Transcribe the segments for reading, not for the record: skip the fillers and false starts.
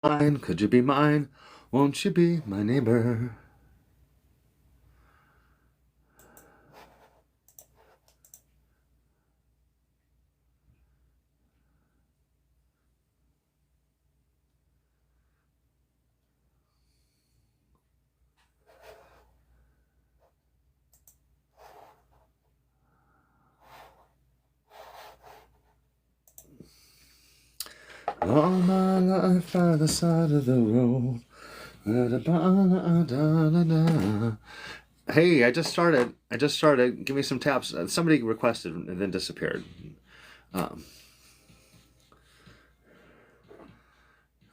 mine? Could you be mine? Won't you be my neighbor? All my life by the side of the road. Hey, I just started. Give me some taps. Somebody requested and then disappeared. Um,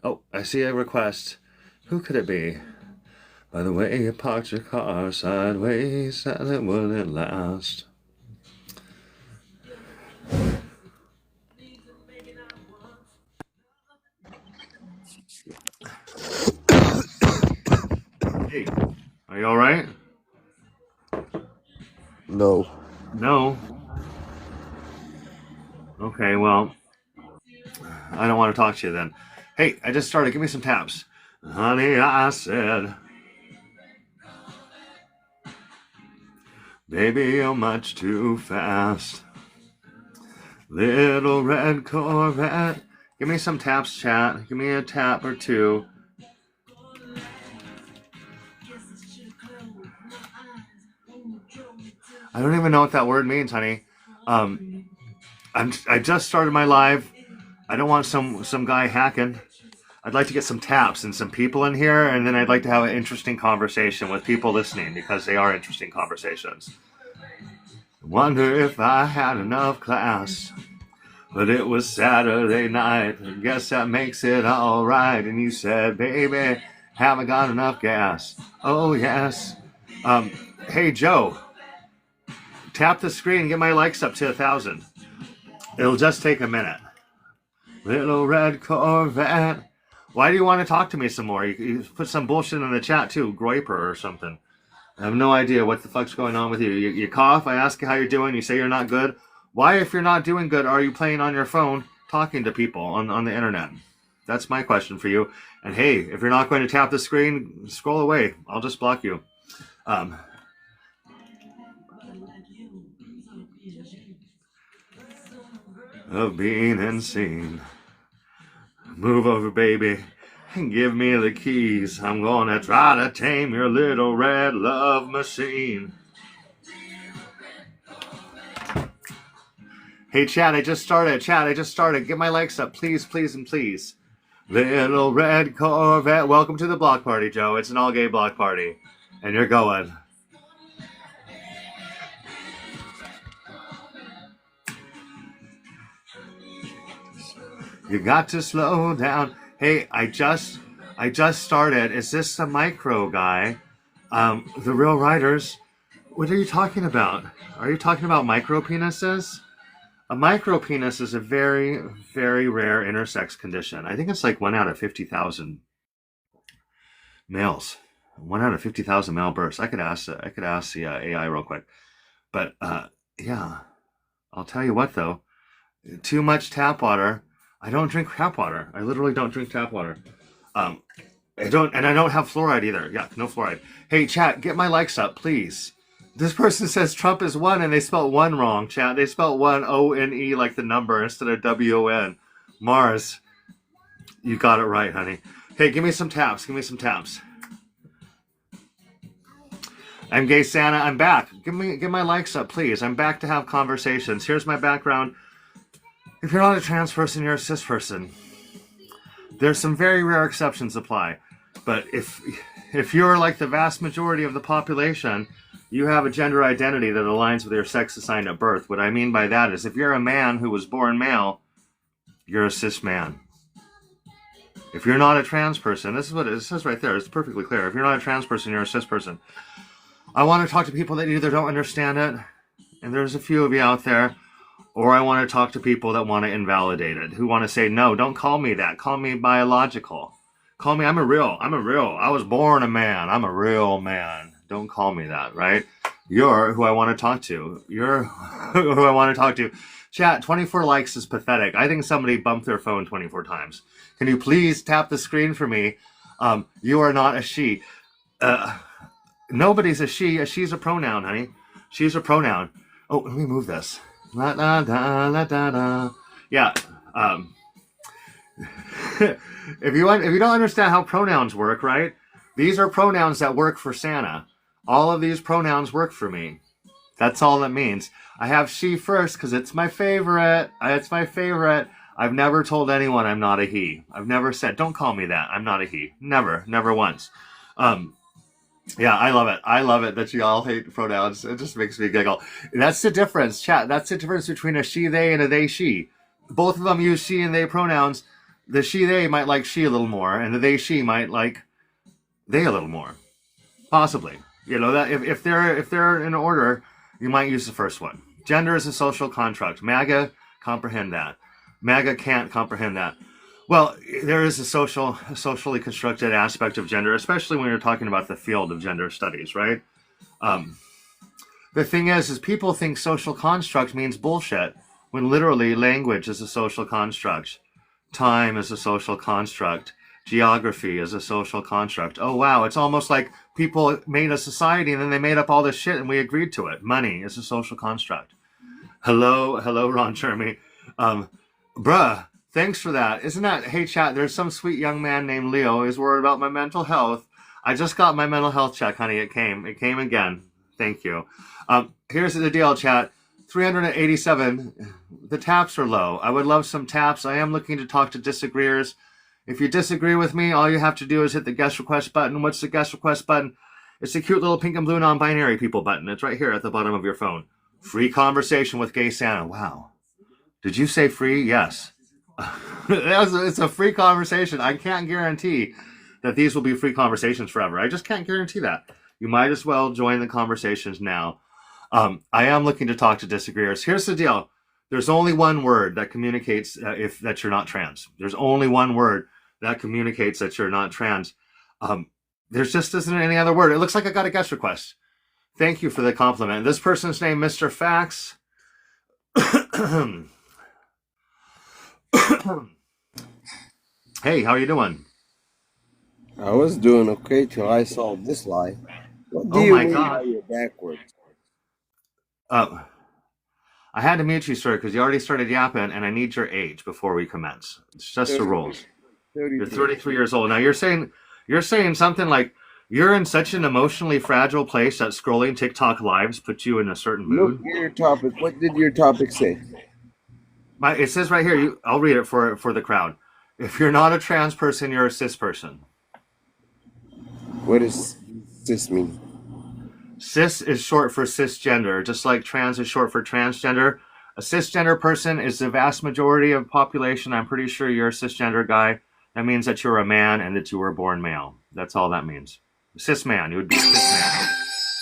oh, I see a request. Who could it be? By the way, you parked your car sideways and it wouldn't last. Hey, are you all right? No. No. Okay, well, I don't want to talk to you then. Hey, I just started. Give me some taps. Honey, I said, baby, you're much too fast. Little red Corvette. Give me some taps, chat. Give me a tap or two. I don't even know what that word means, honey. I just started my live. I don't want some guy hacking. I'd like to get some taps and some people in here, and then I'd like to have an interesting conversation with people listening because they are interesting conversations. Wonder if I had enough class, but it was Saturday night. I guess that makes it all right. And you said, baby, haven't got enough gas. Oh, yes. Hey, Joe, tap the screen and get my likes up to 1,000. It'll just take a minute. Little red Corvette. Why do you want to talk to me some more? You put some bullshit in the chat too, Groiper or something. I have no idea what the fuck's going on with you. You cough, I ask you how you're doing, you say you're not good. Why, if you're not doing good, are you playing on your phone talking to people on the internet? That's my question for you. And hey, if you're not going to tap the screen, scroll away. I'll just block you. Of being insane. Move over, baby, and give me the keys. I'm gonna try to tame your little red love machine. Hey, Chad, I just started. Get my likes up, please, please, and please. Little red Corvette. Welcome to the block party, Joe. It's an all-gay block party. And you're going. You got to slow down. Hey, I just started. Is this the micro guy? The real writers. What are you talking about? Are you talking about micro penises? A micro penis is a very, very rare intersex condition. I think it's like 1 out of 50,000 males. 1 out of 50,000 male births. I could ask the AI real quick. But yeah, I'll tell you what though. Too much tap water. I don't drink tap water. I literally don't drink tap water. I don't have fluoride either. Yeah, no fluoride. Hey, chat, get my likes up, please. This person says Trump is one, and they spelled one wrong, chat. They spelled one O-N-E like the number instead of W-O-N. Mars, you got it right, honey. Hey, give me some taps. I'm Gay Santa. I'm back. Give my likes up, please. I'm back to have conversations. Here's my background. If you're not a trans person, you're a cis person. There's some very rare exceptions apply. But if you're like the vast majority of the population, you have a gender identity that aligns with your sex assigned at birth. What I mean by that is if you're a man who was born male, you're a cis man. If you're not a trans person, this is what it says right there. It's perfectly clear. If you're not a trans person, you're a cis person. I want to talk to people that either don't understand it, and there's a few of you out there, or I want to talk to people that want to invalidate it, who want to say, no, don't call me that. Call me biological. Call me, I was born a man. I'm a real man. Don't call me that, right? You're who I want to talk to. Chat, 24 likes is pathetic. I think somebody bumped their phone 24 times. Can you please tap the screen for me? You are not a she. Nobody's a she. A she's a pronoun, honey. She's a pronoun. Oh, let me move this. La, da, da, la, da, da. Yeah. If you don't understand how pronouns work, right? These are pronouns that work for Santa. All of these pronouns work for me. That's all it means. I have she first because it's my favorite. It's my favorite. I've never told anyone I'm not a he. I've never said, don't call me that. I'm not a he. Never once. Yeah, I love it. I love it that you all hate pronouns. It just makes me giggle. That's the difference, chat. That's the difference between a she, they, and a they, she. Both of them use she and they pronouns. The she, they might like she a little more, and the they, she might like they a little more. Possibly. You know, that if they're in order, you might use the first one. Gender is a social construct. MAGA comprehend that. MAGA can't comprehend that. Well, there is a socially constructed aspect of gender, especially when you're talking about the field of gender studies, right? The thing is people think social construct means bullshit, when literally language is a social construct. Time is a social construct. Geography is a social construct. Oh, wow, it's almost like people made a society and then they made up all this shit and we agreed to it. Money is a social construct. Hello, Ron Jeremy. Bruh. Thanks for that. Isn't that, hey chat, there's some sweet young man named Leo who's worried about my mental health. I just got my mental health check, honey. It came again. Thank you. Here's the deal, chat. 387. The taps are low. I would love some taps. I am looking to talk to disagreeers. If you disagree with me, all you have to do is hit the guest request button. What's the guest request button? It's the cute little pink and blue non-binary people button. It's right here at the bottom of your phone. Free conversation with Gay Santa. Wow. Did you say free? Yes. It's a free conversation. I can't guarantee that these will be free conversations forever. I just can't guarantee that. You might as well join the conversations now. I am looking to talk to disagreeers. Here's the deal. There's only one word that communicates that you're not trans. There's only one word that communicates that you're not trans. There just isn't any other word. It looks like I got a guest request. Thank you for the compliment. This person's name, Mr. Fax. Hey, how are you doing? I was doing okay till I saw this lie. What do you mean by you're backwards? I had to mute you, sir, because you already started yapping, and I need your age before we commence. It's just the rules. You're 33 years old. Now you're saying something like you're in such an emotionally fragile place that scrolling TikTok lives puts you in a certain mood. Look at your topic. What did your topic say? It says right here. I'll read it for the crowd. If you're not a trans person, you're a cis person. What does cis mean? Cis is short for cisgender, just like trans is short for transgender. A cisgender person is the vast majority of population. I'm pretty sure you're a cisgender guy. That means that you're a man and that you were born male. That's all that means. Cis man, you would be cis man.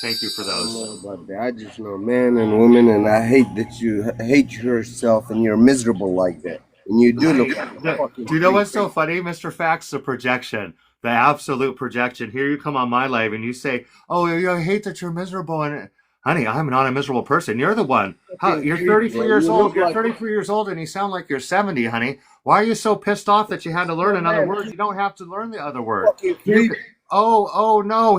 Thank you for those. I don't know about that. I just know man and woman, and I hate that you hate yourself and you're miserable like that. And you do look like do you know what's so funny, Mr. Fax? The projection. The absolute projection. Here you come on my live and you say, oh, I hate that you're miserable. And honey, I'm not a miserable person. You're the one. You're 33 years old. You're 33 years old and you sound like you're 70, honey. Why are you so pissed off that you had to learn another word? You don't have to learn the other word. Oh, no.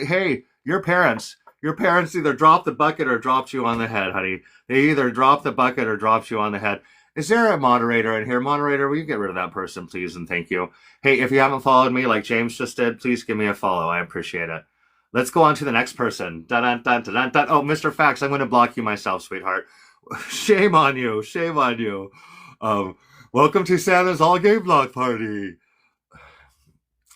Hey, your parents either dropped the bucket or dropped you on the head, honey. They either dropped the bucket or dropped you on the head. Is there a moderator in here? Moderator, will you get rid of that person, please, and thank you. Hey, if you haven't followed me like James just did, please give me a follow. I appreciate it. Let's go on to the next person. Dun, dun, dun, dun, dun. Oh, Mr. Fax, I'm going to block you myself, sweetheart. Shame on you. Shame on you. Welcome to Santa's all-gay block party.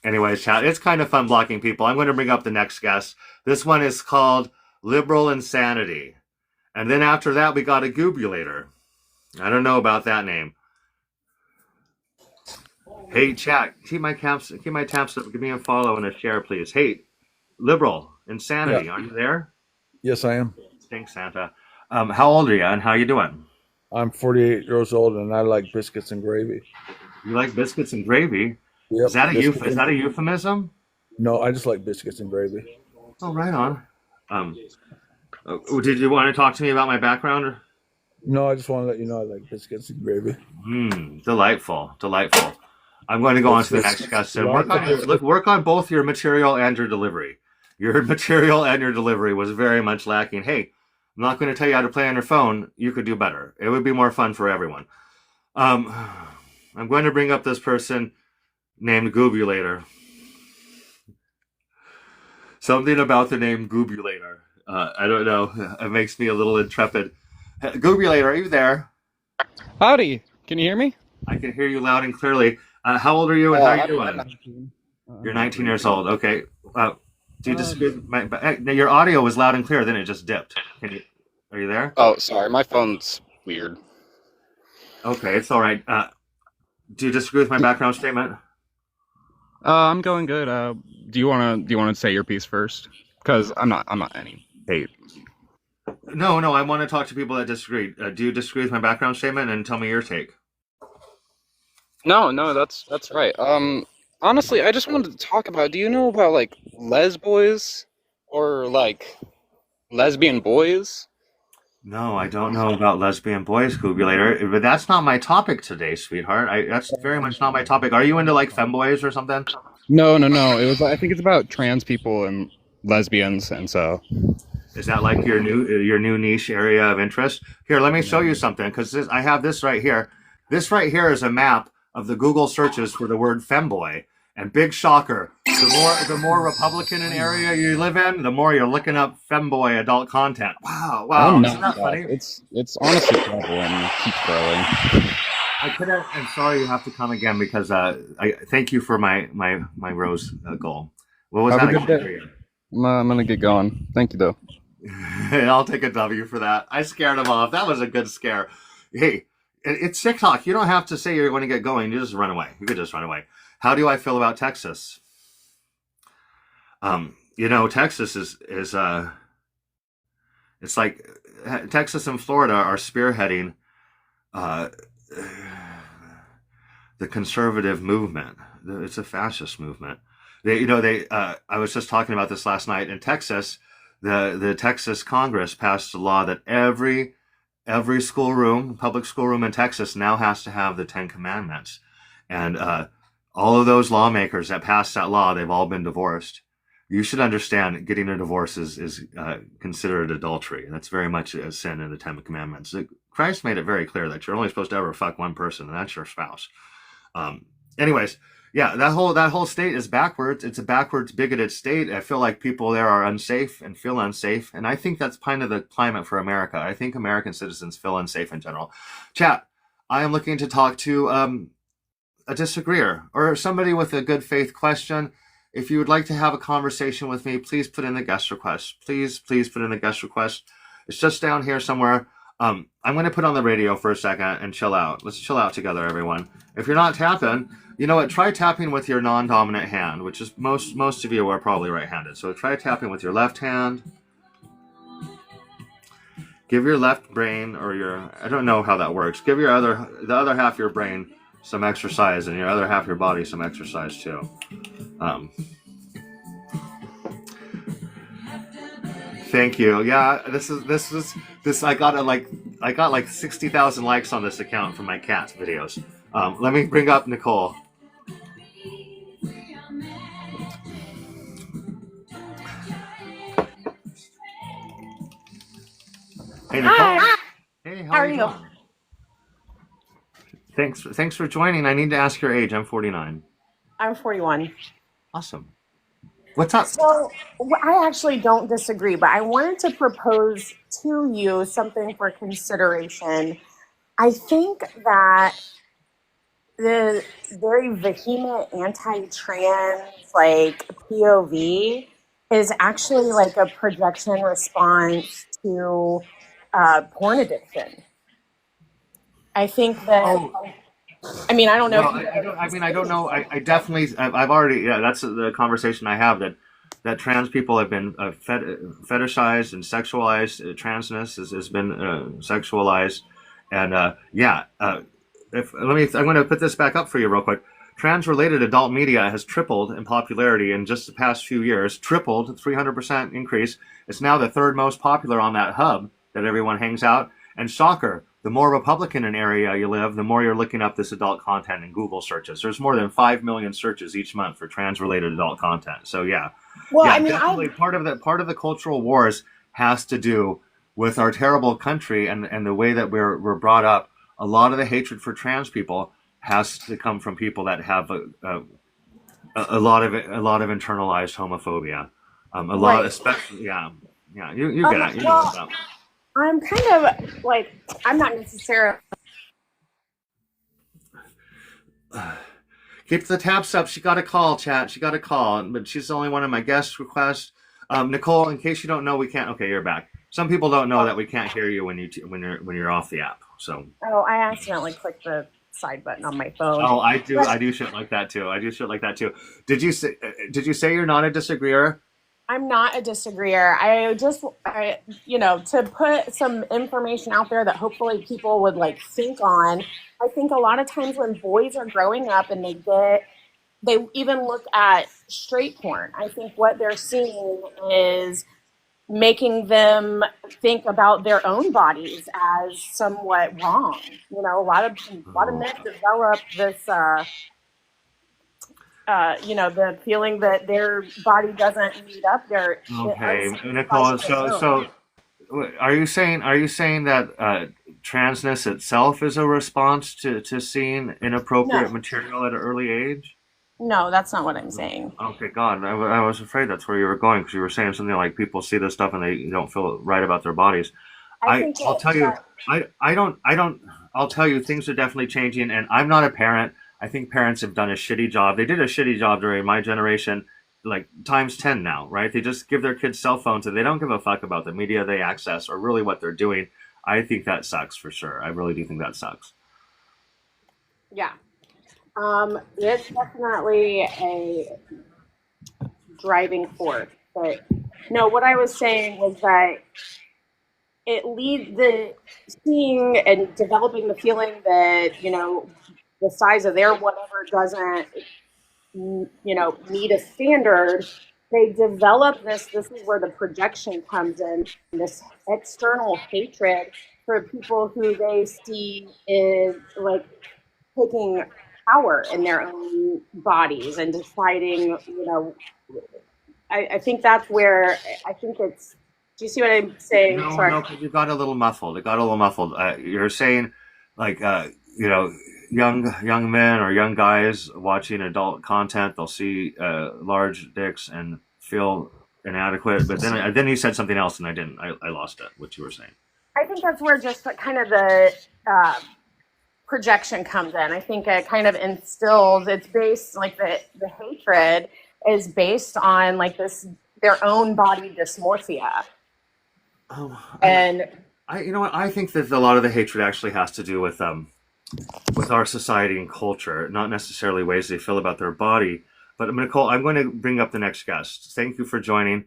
Anyways, chat, it's kind of fun blocking people. I'm going to bring up the next guest. This one is called Liberal Insanity. And then after that, we got a Goobulator. I don't know about that name. Hey, chat, keep my taps up. Give me a follow and a share, please. Hey, Liberal Insanity, yeah. Are you there? Yes, I am. Thanks, Santa. How old are you and how you doing? I'm 48 years old and I like biscuits and gravy. You like biscuits and gravy? Yep. Is that a euphemism? No, I just like biscuits and gravy. Oh, right on. Did you want to talk to me about my background? No, I just want to let you know I like biscuits and gravy. Delightful, delightful. I'm going to go on to the next question. Work on both your material and your delivery. Your material and your delivery was very much lacking. Hey, I'm not going to tell you how to play on your phone. You could do better. It would be more fun for everyone. I'm going to bring up this person named Goobulator. Something about the name Goobulator. I don't know. It makes me a little intrepid. Goobulator, are you there? Howdy. Can you hear me? I can hear you loud and clearly. How old are you and how are you I'm doing? 19. You're 19 years old. Okay. Do you disagree? Your audio was loud and clear. Then it just dipped. Are you there? Oh, sorry. My phone's weird. Okay, it's all right. Do you disagree with my background statement? I'm going good. Do you wanna say your piece first? Because I'm not any hate. No. I want to talk to people that disagree. Do you disagree with my background statement? And tell me your take. No, that's right. Honestly, I just wanted to talk about. Do you know about like lesboys or like lesbian boys? No, I don't know about lesbian boys, Googulator, but that's not my topic today, sweetheart. That's very much not my topic. Are you into like femboys or something? No. It was. I think it's about trans people and lesbians, and so. Is that like your new niche area of interest? Here, let me show you something because I have this right here. This right here is a map of the Google searches for the word femboy. And big shocker, the more Republican an area you live in, the more you're looking up femboy adult content. Wow, Oh isn't that no, funny? it's honestly incredible and keeps growing. I could have. I'm sorry you have to come again because I thank you for my rose goal. What was Have that a good again day. for you? I'm gonna get going. Thank you though. I'll take a W for that. I scared him off. That was a good scare. Hey, it's TikTok. You don't have to say you're going to get going. You just run away. You could just run away. How do I feel about Texas? Texas is it's like Texas and Florida are spearheading the conservative movement. It's a fascist movement. I was just talking about this last night in Texas. The Texas Congress passed a law that every public schoolroom in Texas now has to have the Ten Commandments, and all of those lawmakers that passed that law, they've all been divorced. You should understand getting a divorce is considered adultery. That's very much a sin in the Ten Commandments. Christ made it very clear that you're only supposed to ever fuck one person, and that's your spouse. Anyways, yeah, that whole state is backwards. It's a backwards, bigoted state. I feel like people there are unsafe and feel unsafe, and I think that's kind of the climate for America. I think American citizens feel unsafe in general. Chat, I am looking to talk to a disagreeer or somebody with a good faith question. If you would like to have a conversation with me, please put in the guest request. Please put in the guest request. It's just down here somewhere. I'm going to put on the radio for a second and chill out. Let's chill out together, everyone. If you're not tapping, you know what? Try tapping with your non-dominant hand, which is most of you are probably right-handed. So try tapping with your left hand. Give your left brain I don't know how that works. Give the other half of your brain some exercise and your other half of your body some exercise too. Thank you. Yeah, this. I got like 60,000 likes on this account from my cat videos. Let me bring up Nicole. Hey Nicole. Hi. Hey, How are you? doing? Thanks for joining. I need to ask your age. I'm 49. I'm 41. Awesome. What's up? So I actually don't disagree, but I wanted to propose to you something for consideration. I think that the very vehement anti-trans POV is actually like a projection response to porn addiction. I think that. I mean, I don't know. Well, I don't know. I definitely. I've already. Yeah, that's the conversation I have. That trans people have been fetishized and sexualized. Transness has been sexualized, and I'm going to put this back up for you real quick. Trans-related adult media has tripled in popularity in just the past few years. Tripled, 300% increase. It's now the third most popular on that hub that everyone hangs out. And shocker, the more Republican an area you live, the more you're looking up this adult content in Google searches. There's more than 5 million searches each month for trans-related adult content. So yeah, Well, yeah, I mean, definitely part of the cultural wars has to do with our terrible country and the way that we're brought up. A lot of the hatred for trans people has to come from people that have a lot of internalized homophobia. A lot, right. especially you get it. You know what's Well, up. I'm kind of like, I'm not necessarily. Keep the taps up. She got a call, chat. She got a call, but she's only one of my guest requests. Nicole, in case you don't know, we can't. Okay, you're back. Some people don't know that we can't hear you when you're off the app. So. Oh, I accidentally clicked the side button on my phone. Oh, I do. But I do shit like that too. Did you say you're not a disagreeer? I'm not a disagreeer. To put some information out there that hopefully people would like think on. I think a lot of times when boys are growing up and they even look at straight porn, I think what they're seeing is making them think about their own bodies as somewhat wrong. You know, a lot of men develop this, the feeling that their body doesn't meet up their Okay, Nicole. So, are you saying that transness itself is a response to seeing inappropriate No, material at an early age? no, that's not what I'm saying. Okay, God, I was afraid that's where you were going because you were saying something like people see this stuff and they don't feel right about their bodies. I think I'll tell you, that I'll tell you, things are definitely changing, and I'm not a parent. I think parents have done a shitty job. They did a shitty job during my generation, like times 10 now, right? They just give their kids cell phones and they don't give a fuck about the media they access or really what they're doing. I think that sucks for sure. I really do think that sucks. yeah. It's definitely a driving force. But no, what I was saying was that it leads the seeing and developing the feeling that, the size of their whatever doesn't, meet a standard. They develop this is where the projection comes in, this external hatred for people who they see is like taking power in their own bodies and deciding, I think that's where I think it's. Do you see what I'm saying? No, Sorry. no, because you got a little muffled. It got a little muffled. You're saying, like, young men or young guys watching adult content, they'll see large dicks and feel inadequate. But then you said something else, and I didn't. I lost it. What you were saying. I think that's where just kind of the projection comes in. I think it kind of instills. It's based like the hatred is based on like this their own body dysmorphia. And you know what? I think that a lot of the hatred actually has to do with our society and culture, not necessarily ways they feel about their body. But Nicole, I'm going to bring up the next guest. Thank you for joining.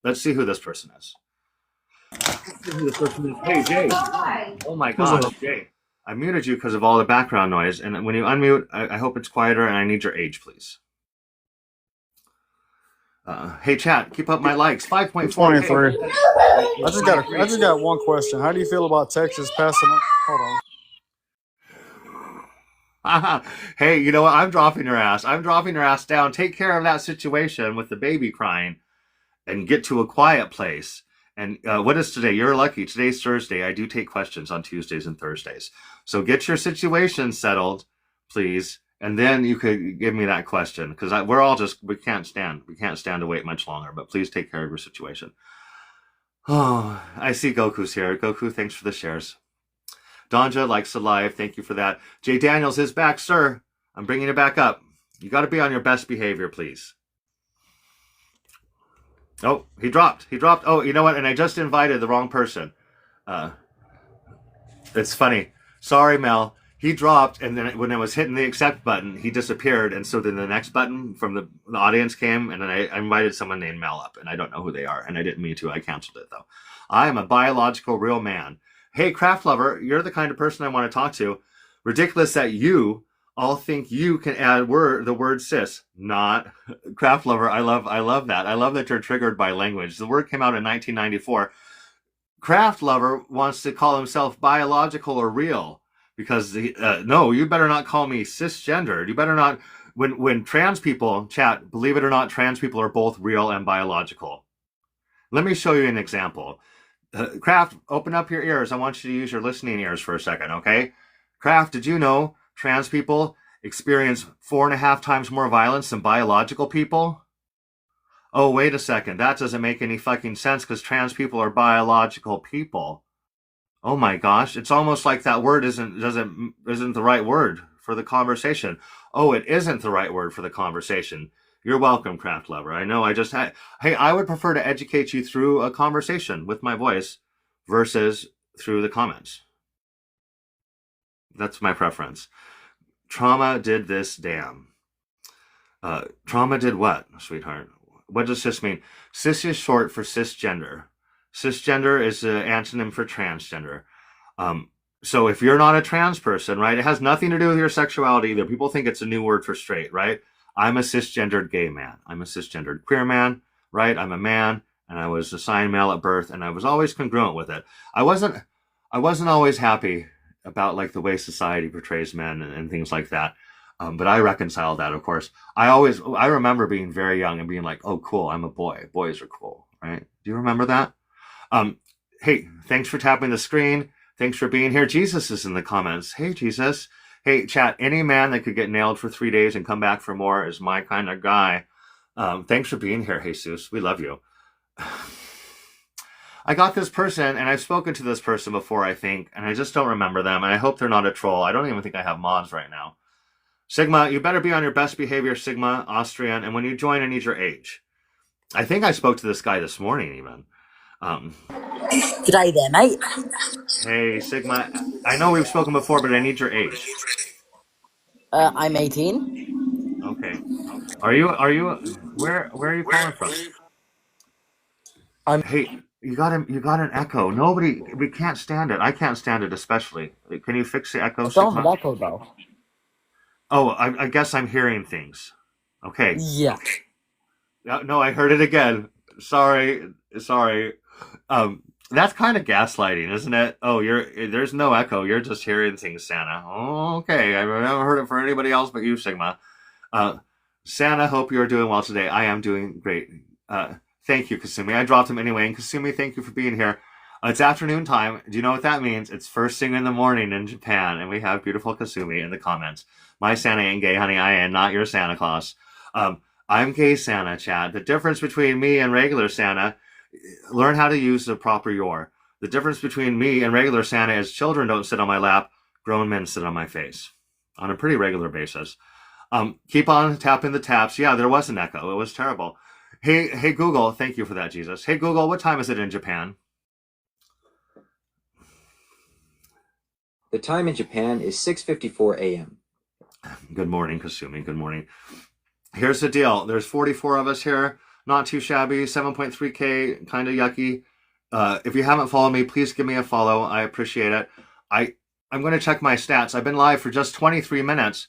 Let's see who this person is. Hey, Jay. Oh my gosh, Jay. I muted you because of all the background noise. And when you unmute, I hope it's quieter, and I need your age, please. Hey, chat, keep up my likes. 5.4. 23. I just got one question. How do you feel about Texas passing up? Hold on. Hey, you know what? I'm dropping your ass. I'm dropping your ass down. Take care of that situation with the baby crying and get to a quiet place. And what is today? You're lucky. Today's Thursday. I do take questions on Tuesdays and Thursdays. So get your situation settled, please. And then you could give me that question because we can't stand to wait much longer, but please take care of your situation. Oh, I see Goku's here. Goku, thanks for the shares. Donja likes the live. Thank you for that. Jay Daniels is back, sir. I'm bringing it back up. You got to be on your best behavior, please. Oh, he dropped. Oh, you know what? And I just invited the wrong person. It's funny. Sorry, Mel. He dropped, and then when I was hitting the accept button, he disappeared. And so then the next button from the audience came, and then I invited someone named Mel up, and I don't know who they are, and I didn't mean to. I canceled it, though. I am a biological real man. Hey, Craft Lover, you're the kind of person I want to talk to. Ridiculous that you all think you can add the word cis. Not. Craft Lover, I love that. I love that you're triggered by language. The word came out in 1994. Craft Lover wants to call himself biological or real because no, you better not call me cisgendered. You better not. When trans people chat, believe it or not, trans people are both real and biological. Let me show you an example. Craft, open up your ears. I want you to use your listening ears for a second, okay? Craft, did you know trans people experience 4.5 times more violence than biological people? Oh, wait a second. That doesn't make any fucking sense because trans people are biological people. Oh my gosh. It's almost like that word isn't the right word for the conversation. Oh, it isn't the right word for the conversation. You're welcome, Craft Lover. I know I just had... Hey, I would prefer to educate you through a conversation with my voice versus through the comments. That's my preference. Trauma did this, damn. Trauma did what, sweetheart? What does cis mean? Cis is short for cisgender. Cisgender is an antonym for transgender. So if you're not a trans person, right, it has nothing to do with your sexuality either. People think it's a new word for straight, right? I'm a cisgendered gay man. I'm a cisgendered queer man, right? I'm a man, and I was assigned male at birth, and I was always congruent with it. I wasn't always happy about like the way society portrays men and things like that. But I reconciled that, of course. I remember being very young and being like, oh, cool, I'm a boy. Boys are cool, right? Do you remember that? Hey, thanks for tapping the screen. Thanks for being here. Jesus is in the comments. Hey, Jesus. Hey, chat, any man that could get nailed for 3 days and come back for more is my kind of guy. Thanks for being here, Jesus. We love you. I got this person, and I've spoken to this person before, I think, and I just don't remember them, and I hope they're not a troll. I don't even think I have mods right now. Sigma, you better be on your best behavior, Sigma, Austrian, and when you join, I need your age. I think I spoke to this guy this morning, even. G'day there, mate. Hey, Sigma, I know we've spoken before, but I need your age. I'm 18. Okay. Are you, where are you calling from? Hey, you got an echo. We can't stand it. I can't stand it especially. Can you fix the echo, I don't have Sigma? echo though. Oh, I guess I'm hearing things. Okay. Yeah. No, I heard it again. Sorry. That's kind of gaslighting, isn't it? Oh, there's no echo. You're just hearing things, Santa. Oh, okay. I've never heard it for anybody else but you, Sigma. Santa, hope you're doing well today. I am doing great. Thank you, Kasumi. I dropped him anyway. And Kasumi, thank you for being here. It's afternoon time. Do you know what that means? It's first thing in the morning in Japan, and we have beautiful Kasumi in the comments. My Santa ain't gay, honey. I am not your Santa Claus. I'm gay Santa, Chad. The difference between me and regular Santa, learn how to use the proper your. The difference between me and regular Santa is children don't sit on my lap, grown men sit on my face on a pretty regular basis. Keep on tapping the taps. Yeah, there was an echo. It was terrible. Hey, Google. Thank you for that, Jesus. Hey, Google, what time is it in Japan? The time in Japan is 6:54 a.m. Good morning, Kasumi. Good morning. Here's the deal. There's 44 of us here. Not too shabby. 7.3K. Kind of yucky. If you haven't followed me, please give me a follow. I appreciate it. I'm going to check my stats. I've been live for just 23 minutes,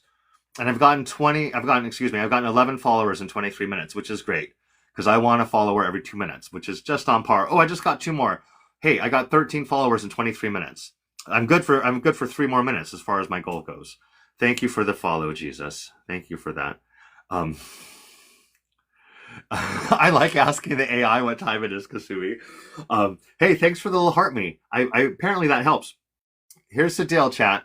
and I've gotten 11 followers in 23 minutes, which is great because I want a follower every 2 minutes, which is just on par. Oh, I just got 2 more. Hey, I got 13 followers in 23 minutes. I'm good for 3 more minutes as far as my goal goes. Thank you for the follow, Jesus. Thank you for that. I like asking the AI what time it is, Kasumi. Hey, thanks for the little heart me. I apparently that helps. Here's the deal, chat.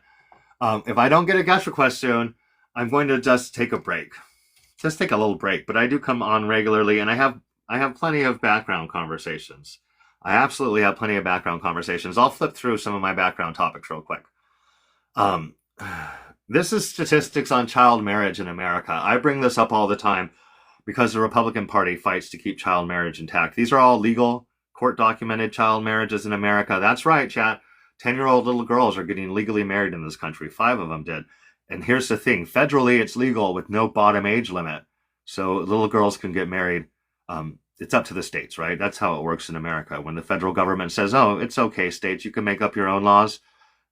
If I don't get a guest request soon, I'm going to just take a break. Just take a little break. But I do come on regularly, and I have plenty of background conversations. I absolutely have plenty of background conversations. I'll flip through some of my background topics real quick. This is statistics on child marriage in America. I bring this up all the time because the Republican Party fights to keep child marriage intact. These are all legal, court-documented child marriages in America. That's right, chat. 10-year-old little girls are getting legally married in this country. 5 of them did. And here's the thing. Federally, it's legal with no bottom age limit. So little girls can get married. It's up to the states, right? That's how it works in America. When the federal government says, oh, it's okay, states, you can make up your own laws.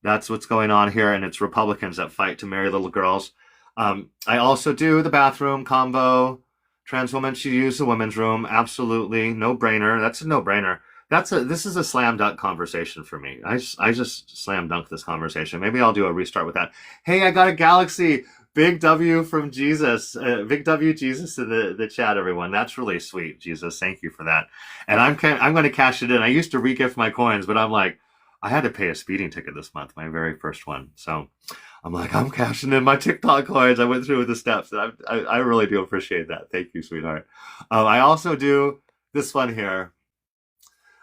That's what's going on here, and it's Republicans that fight to marry little girls. I also do the bathroom combo. Trans women should use the women's room. Absolutely. No-brainer. That's a no-brainer. This is a slam dunk conversation for me. I just slam dunk this conversation. Maybe I'll do a restart with that. Hey, I got a galaxy. Big W from Jesus. Big W Jesus in the chat, everyone. That's really sweet, Jesus. Thank you for that. And I'm going to cash it in. I used to regift my coins, but I'm like, I had to pay a speeding ticket this month, my very first one. So I'm like, I'm cashing in my TikTok coins. I went through with the steps, and I really do appreciate that. Thank you, sweetheart. I also do this one here.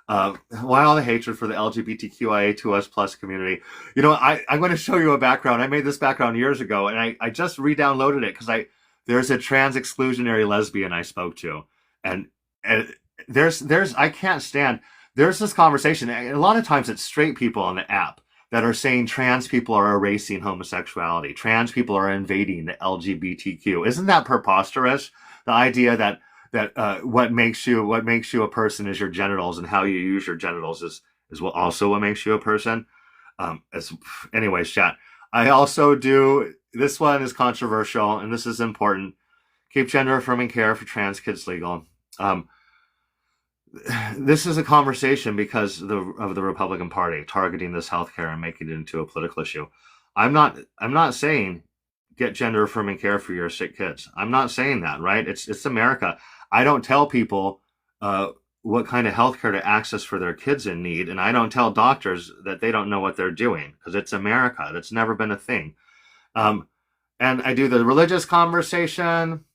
Why all the hatred for the LGBTQIA2S plus community? You know, I'm going to show you a background. I made this background years ago, and I just re-downloaded it because there's a trans exclusionary lesbian I spoke to, and there's I can't stand. There's this conversation. A lot of times it's straight people on the app that are saying trans people are erasing homosexuality. Trans people are invading the LGBTQ. Isn't that preposterous? The idea that what makes you a person is your genitals, and how you use your genitals is also what makes you a person. Anyways, chat. I also do, this one is controversial, and this is important. Keep gender affirming care for trans kids legal. This is a conversation because of the Republican Party targeting this healthcare and making it into a political issue. I'm not saying get gender affirming care for your sick kids. I'm not saying that, right? It's America. I don't tell people what kind of healthcare to access for their kids in need, and I don't tell doctors that they don't know what they're doing, because it's America. That's never been a thing. And I do the religious conversation.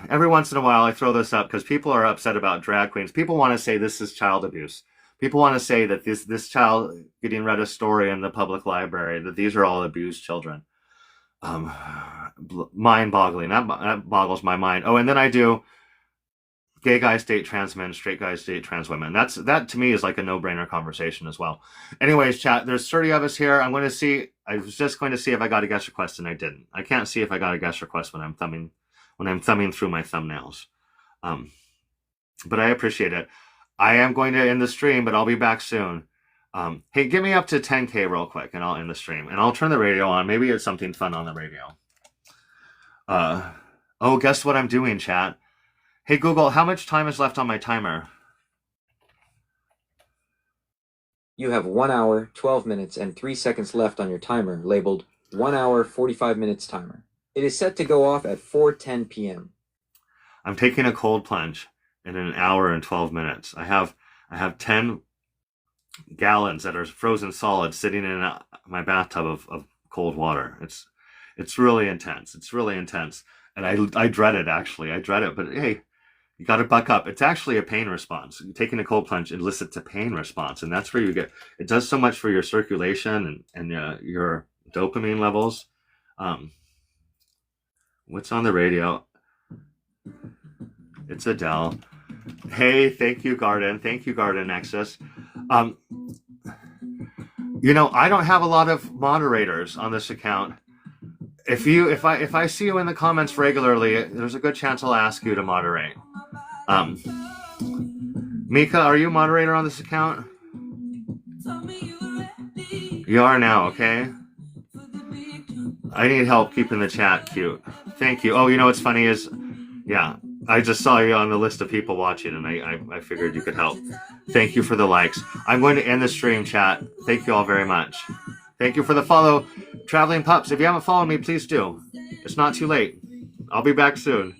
Every once in a while, I throw this up because people are upset about drag queens. People want to say this is child abuse. People want to say that this child getting read a story in the public library, that these are all abused children. Mind-boggling. That boggles my mind. Oh, and then I do gay guys date trans men, straight guys date trans women. That to me is like a no-brainer conversation as well. Anyways, chat, there's 30 of us here. I was just going to see if I got a guest request, and I didn't. I can't see if I got a guest request when I'm thumbing through my thumbnails. But I appreciate it. I am going to end the stream, but I'll be back soon. Hey, get me up to 10K real quick, and I'll end the stream. And I'll turn the radio on. Maybe it's something fun on the radio. Oh, guess what I'm doing, chat? Hey, Google, how much time is left on my timer? You have 1 hour, 12 minutes, and 3 seconds left on your timer, labeled 1 hour, 45 minutes timer. It is set to go off at 4:10 p.m. I'm taking a cold plunge in an hour and 12 minutes. I have 10 gallons that are frozen solid sitting in my bathtub of cold water. It's really intense. It's really intense. And I dread it, actually. I dread it. But hey, you got to buck up. It's actually a pain response. Taking a cold plunge elicits a pain response. And that's where it does so much for your circulation and your dopamine levels. What's on the radio? It's Adele. Hey, thank you, Garden. Thank you, Garden Nexus. You know, I don't have a lot of moderators on this account. If I see you in the comments regularly, there's a good chance I'll ask you to moderate. Mika, are you a moderator on this account? You are now, okay? I need help keeping the chat cute. Thank you. Oh, you know what's funny is, yeah, I just saw you on the list of people watching, and I figured you could help. Thank you for the likes. I'm going to end the stream, chat. Thank you all very much. Thank you for the follow. Traveling Pups, if you haven't followed me, please do. It's not too late. I'll be back soon.